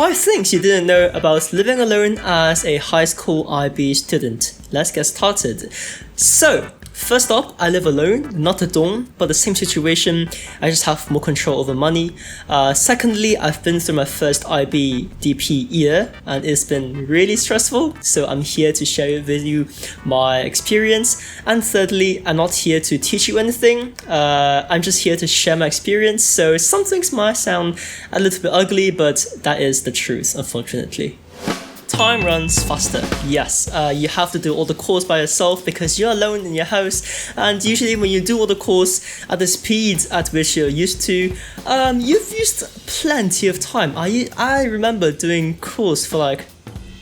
5 things you didn't know about living alone as a high school IB student. Let's get started. So, first up, I live alone, not a dorm, but the same situation. I just have more control over money. Secondly, I've been through my first IBDP year and it's been really stressful. So I'm here to share with you my experience. And thirdly, I'm not here to teach you anything. I'm just here to share my experience. So some things might sound a little bit ugly, but that is the truth, unfortunately. Time runs faster. Yes, you have to do all the course by yourself because you're alone in your house, and usually when you do all the course at the speed at which you're used to, you've used plenty of time. I remember doing course for like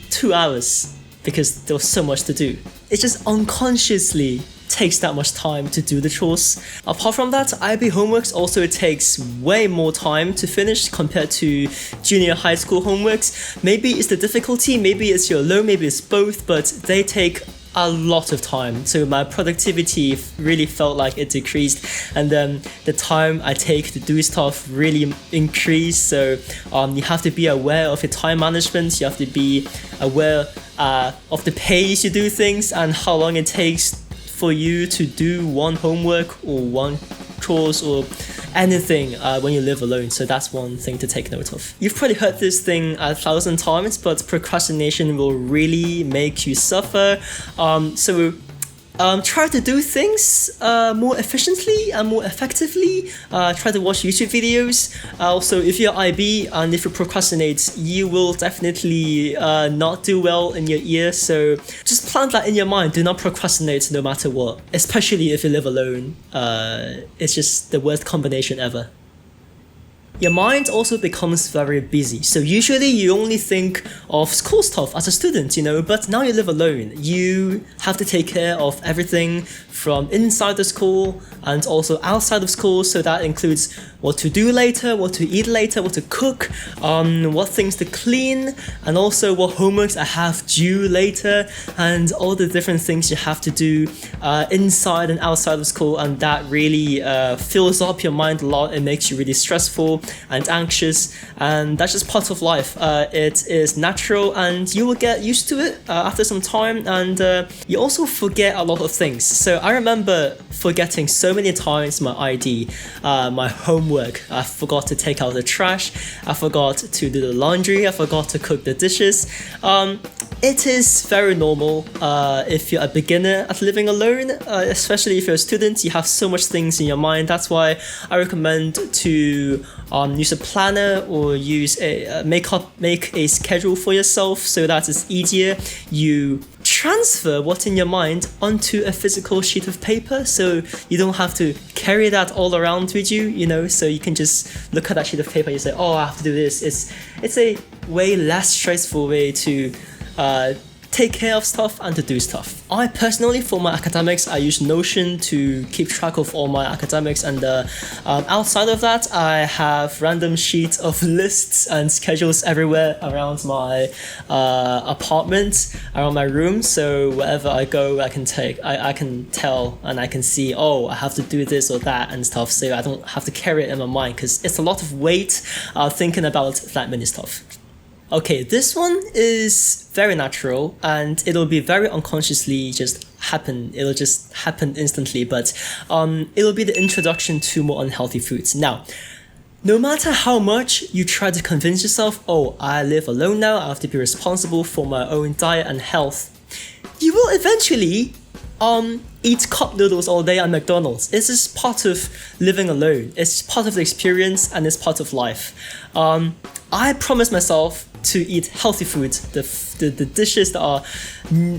2 hours because there was so much to do. It just unconsciously takes that much time to do the chores. Apart from that, IB homeworks also takes way more time to finish compared to junior high school homeworks. Maybe it's the difficulty, maybe it's your low, maybe it's both, but they take a lot of time. So my productivity really felt like it decreased, and then the time I take to do stuff really increased. So you have to be aware of your time management. You have to be aware of the pace you do things and how long it takes for you to do one homework or one chores or anything when you live alone. So that's one thing to take note of. You've probably heard this thing 1,000 times, but procrastination will really make you suffer. Try to do things more efficiently and more effectively. Try to watch YouTube videos. Also, if you're IB and if you procrastinate, you will definitely not do well in your year. So just plant that in your mind. Do not procrastinate no matter what, especially if you live alone. It's just the worst combination ever. Your mind also becomes very busy. So usually you only think of school stuff as a student, but now you live alone. You have to take care of everything from inside the school and also outside of school. So that includes what to do later, what to eat later, what to cook, what things to clean, and also what homeworks I have due later, and all the different things you have to do inside and outside of school. And that really fills up your mind a lot. It makes you really stressful and anxious, and that's just part of life. It is natural and you will get used to it after some time, and you also forget a lot of things. So I remember forgetting so many times my ID, my homework. I forgot to take out the trash, I forgot to do the laundry, I forgot to cook the dishes. It is very normal if you're a beginner at living alone, especially if you're a student. You have so much things in your mind. That's why I recommend to use a planner or make a schedule for yourself so that it's easier. You transfer what's in your mind onto a physical sheet of paper, so you don't have to carry that all around with you, so you can just look at that sheet of paper and you say, oh, I have to do this. It's a way less stressful way to take care of stuff and to do stuff. I personally, for my academics, I use Notion to keep track of all my academics, and outside of that, I have random sheets of lists and schedules everywhere around my apartment, around my room. So wherever I go, I can tell and I can see, oh, I have to do this or that and stuff. So I don't have to carry it in my mind because it's a lot of weight thinking about that many stuff. Okay, this one is very natural and it'll be very unconsciously just happen. It'll just happen instantly, but it'll be the introduction to more unhealthy foods. Now, no matter how much you try to convince yourself, oh, I live alone now, I have to be responsible for my own diet and health, you will eventually eat cup noodles all day at McDonald's. It's just part of living alone. It's part of the experience and it's part of life. I promised myself to eat healthy foods, the dishes that are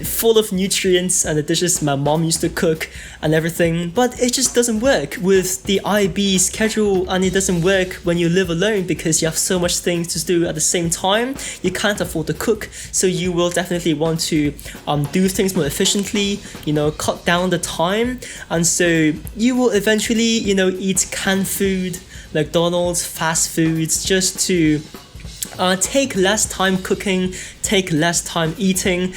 full of nutrients and the dishes my mom used to cook and everything, but it just doesn't work with the IB schedule, and it doesn't work when you live alone because you have so much things to do at the same time. You can't afford to cook, so you will definitely want to do things more efficiently, cut down the time, and so you will eventually, eat canned food, McDonald's, fast foods, just to take less time cooking, take less time eating,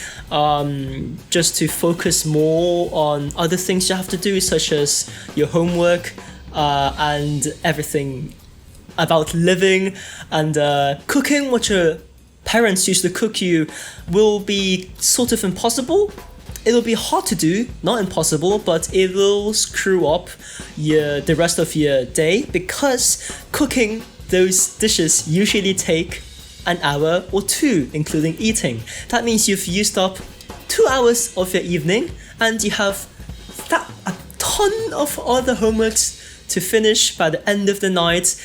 just to focus more on other things you have to do, such as your homework and everything about living and cooking what you're parents usually cook you will be sort of impossible. It'll be hard to do, not impossible, but it will screw up the rest of your day, because cooking those dishes usually take an hour or two, including eating. That means you've used up 2 hours of your evening, and you have a ton of other homeworks to finish by the end of the night.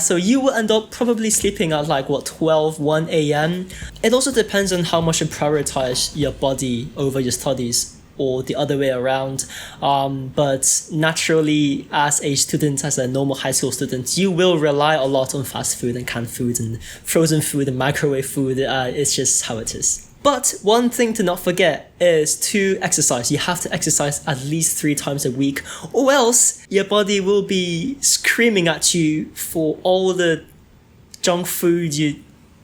So you will end up probably sleeping at like 12, 1 a.m. It also depends on how much you prioritize your body over your studies, or the other way around. But naturally, as a student, as a normal high school student, you will rely a lot on fast food and canned food and frozen food and microwave food. It's just how it is. But one thing to not forget is to exercise. You have to exercise at least 3 times a week, or else your body will be screaming at you for all the junk food you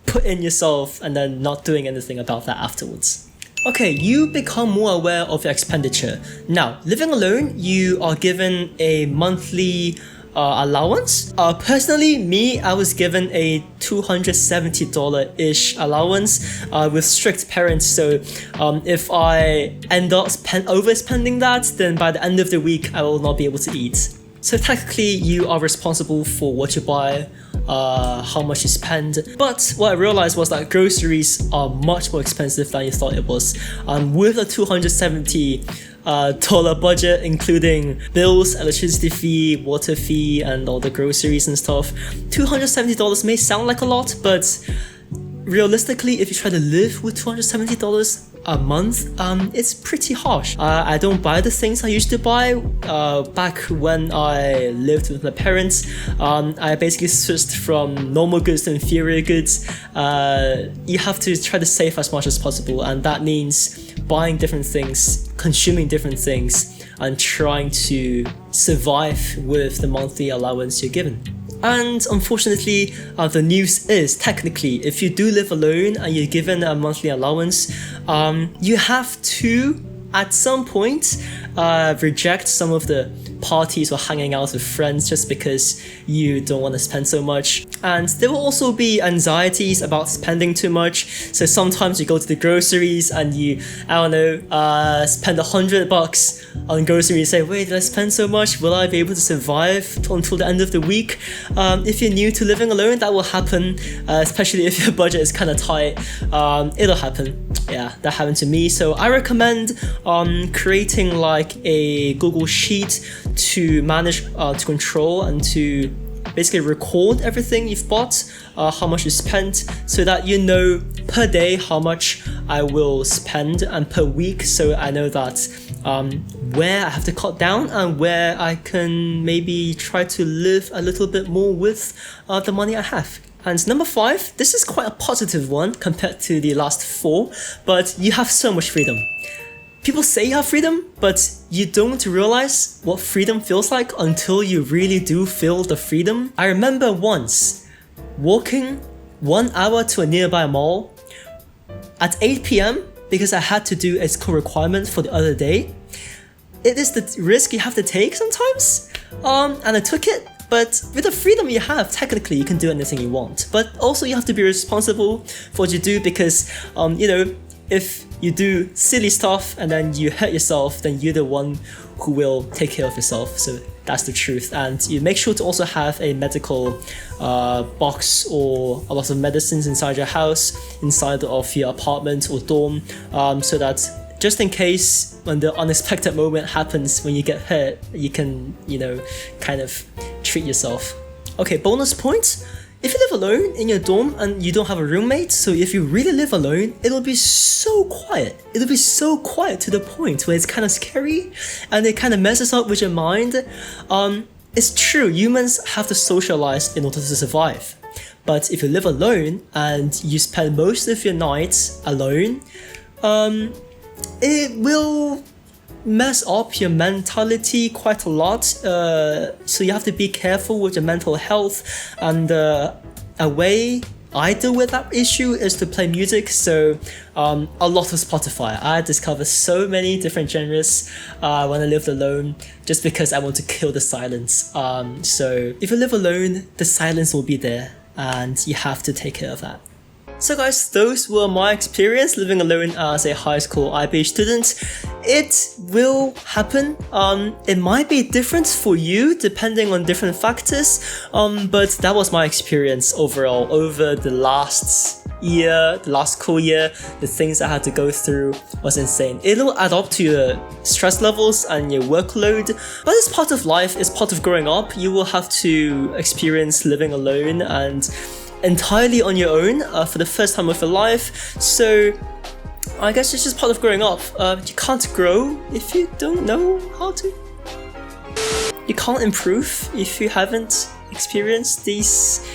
put in yourself and then not doing anything about that afterwards. Okay, you become more aware of your expenditure. Now, living alone, you are given a monthly allowance. Personally, I was given a $270-ish allowance with strict parents. So if I end up overspending that, then by the end of the week, I will not be able to eat. So technically, you are responsible for what you buy, how much you spend. But what I realized was that groceries are much more expensive than you thought it was. With a $270 budget, including bills, electricity fee, water fee, and all the groceries and stuff, $270 may sound like a lot, but realistically, if you try to live with $270 a month, it's pretty harsh. I don't buy the things I used to buy back when I lived with my parents. I basically switched from normal goods to inferior goods. You have to try to save as much as possible, and that means buying different things, consuming different things, and trying to survive with the monthly allowance you're given. And unfortunately, the news is technically, if you do live alone and you're given a monthly allowance, you have to, at some point, reject some of the parties or hanging out with friends just because you don't want to spend so much. And there will also be anxieties about spending too much. So sometimes you go to the groceries and you, spend $100 on groceries and say, wait, did I spend so much? Will I be able to survive until the end of the week? If you're new to living alone, that will happen, especially if your budget is kind of tight. It'll happen. Yeah, that happened to me. So I recommend creating like a Google Sheet to manage, to control, and to basically record everything you've bought, how much you spent, so that you know per day how much I will spend, and per week, so I know that where I have to cut down and where I can maybe try to live a little bit more with the money I have. And number 5, this is quite a positive one compared to the last 4, but you have so much freedom. People say you have freedom, but you don't realize what freedom feels like until you really do feel the freedom. I remember once walking 1 hour to a nearby mall at 8 p.m. because I had to do a school requirement for the other day. It is the risk you have to take sometimes, and I took it. But with the freedom you have, technically you can do anything you want. But also you have to be responsible for what you do, because if you do silly stuff and then you hurt yourself, then you're the one who will take care of yourself. So that's the truth. And you make sure to also have a medical box or a lot of medicines inside your house, inside of your apartment or dorm, so that just in case when the unexpected moment happens when you get hurt, you can, kind of treat yourself. Okay, bonus points. If you live alone in your dorm and you don't have a roommate, so if you really live alone, it'll be so quiet. It'll be so quiet to the point where it's kind of scary and it kind of messes up with your mind. It's true, humans have to socialize in order to survive. But if you live alone and you spend most of your nights alone, it will mess up your mentality quite a lot, so you have to be careful with your mental health. And a way I deal with that issue is to play music, so a lot of Spotify. I discovered so many different genres when I lived alone, just because I want to kill the silence. So if you live alone, the silence will be there and you have to take care of that. So guys, those were my experience living alone as a high school IB student. It will happen. It might be different for you depending on different factors, but that was my experience overall over the last year, the last school year. The things I had to go through was insane. It'll add up to your stress levels and your workload, but it's part of life, it's part of growing up. You will have to experience living alone and entirely on your own for the first time of your life. So I guess it's just part of growing up. You can't grow if you don't know how to. You can't improve if you haven't experienced these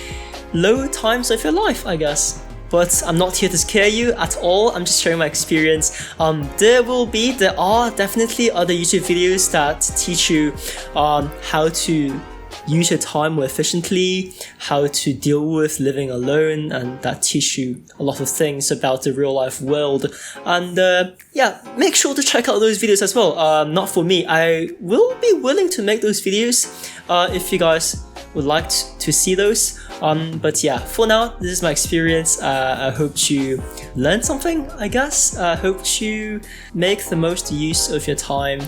low times of your life, I guess. But I'm not here to scare you at all. I'm just sharing my experience. There are definitely other YouTube videos that teach you how to use your time more efficiently, how to deal with living alone, and that teach you a lot of things about the real life world. And yeah, make sure to check out those videos as well. Not for me, I will be willing to make those videos if you guys would like to see those. But yeah, for now, this is my experience. I hope you learned something, I guess. I hope you make the most use of your time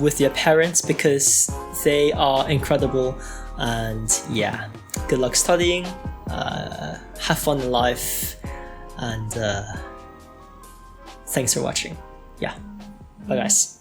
with your parents, because they are incredible. And yeah, good luck studying, have fun in life, and thanks for watching. Yeah, bye guys.